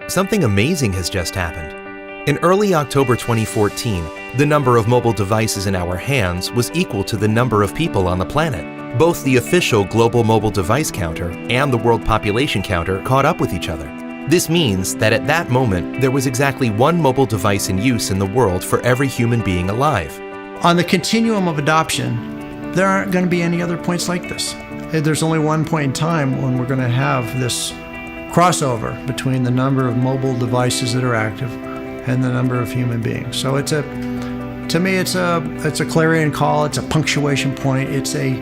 Something amazing has just happened. In early October 2014, the number of mobile devices in our hands was equal to the number of people on the planet. Both the official global mobile device counter and the world population counter caught up with each other. This means that at that moment, there was exactly one mobile device in use in the world for every human being alive. On the continuum of adoption, there aren't going to be any other points like this. There's only one point in time when we're going to have this crossover between the number of mobile devices that are active and the number of human beings. So to me, it's a clarion call. It's a punctuation point. It's a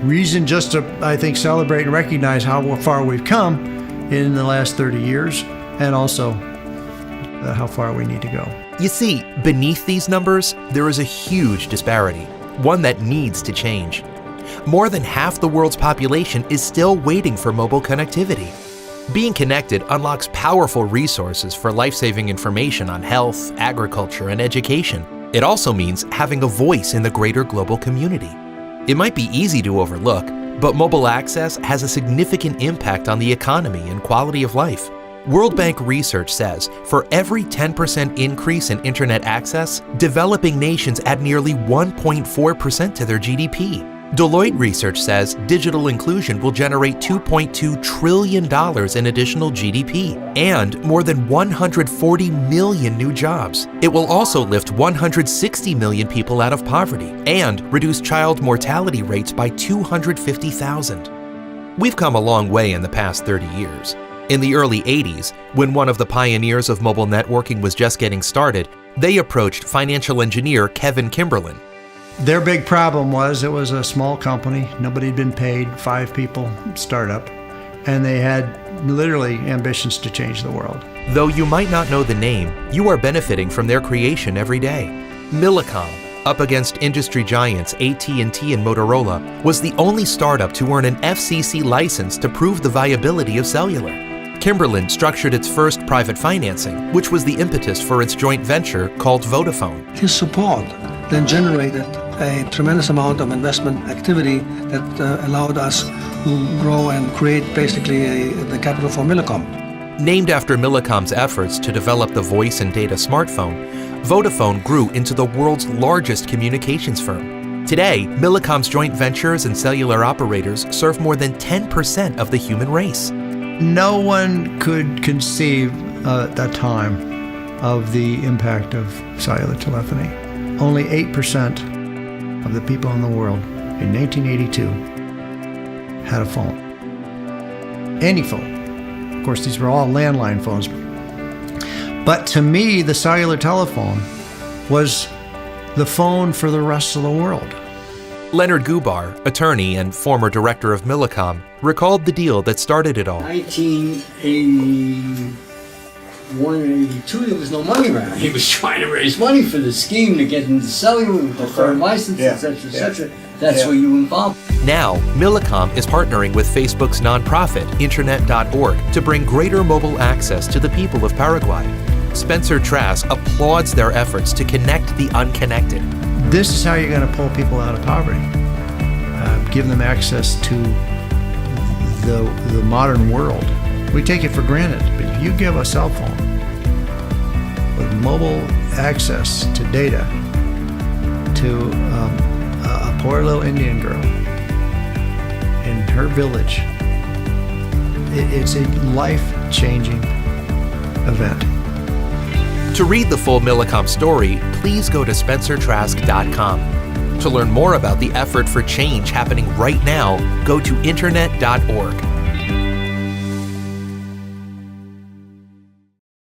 reason just to, I think, celebrate and recognize how far we've come in the last 30 years, and also how far we need to go. You see, beneath these numbers, there is a huge disparity, one that needs to change. More than half the world's population is still waiting for mobile connectivity. Being connected unlocks powerful resources for life-saving information on health, agriculture, and education. It also means having a voice in the greater global community. It might be easy to overlook, but mobile access has a significant impact on the economy and quality of life. World Bank research says for every 10% increase in internet access, developing nations add nearly 1.4% to their GDP. Deloitte research says digital inclusion will generate $2.2 trillion in additional GDP and more than 140 million new jobs. It will also lift 160 million people out of poverty and reduce child mortality rates by 250,000. We've come a long way in the past 30 years. In the early 80s, when one of the pioneers of mobile networking was just getting started, they approached financial engineer Kevin Kimberlin. Their big problem was it was a small company, nobody had been paid, 5 people, startup, and they had literally ambitions to change the world. Though you might not know the name, you are benefiting from their creation every day. Millicom, up against industry giants AT&T and Motorola, was the only startup to earn an FCC license to prove the viability of cellular. Kimberlin structured its first private financing, which was the impetus for its joint venture called Vodafone. His support then generated a tremendous amount of investment activity that allowed us to grow and create basically the capital for Millicom. Named after Millicom's efforts to develop the voice and data smartphone, Vodafone grew into the world's largest communications firm. Today, Millicom's joint ventures and cellular operators serve more than 10% of the human race. No one could conceive at that time of the impact of cellular telephony. Only 8% of the people in the world in 1982 had a phone. Any phone. Of course, these were all landline phones. But to me, the cellular telephone was the phone for the rest of the world. Leonard Gubar, attorney and former director of Millicom, recalled the deal that started it all. 1981 and 82, there was no money around. He was trying to raise money for the scheme to get into cellular with the third license, etc., etc. That's where you involved. Now, Millicom is partnering with Facebook's nonprofit, Internet.org, to bring greater mobile access to the people of Paraguay. Spencer Trask applauds their efforts to connect the unconnected. This is how you're going to pull people out of poverty. Give them access to the modern world. We take it for granted, but if you give a cell phone with mobile access to data to a poor little Indian girl in her village, it's a life-changing event. To read the full Millicom story, please go to spencertrask.com. To learn more about the effort for change happening right now, go to internet.org.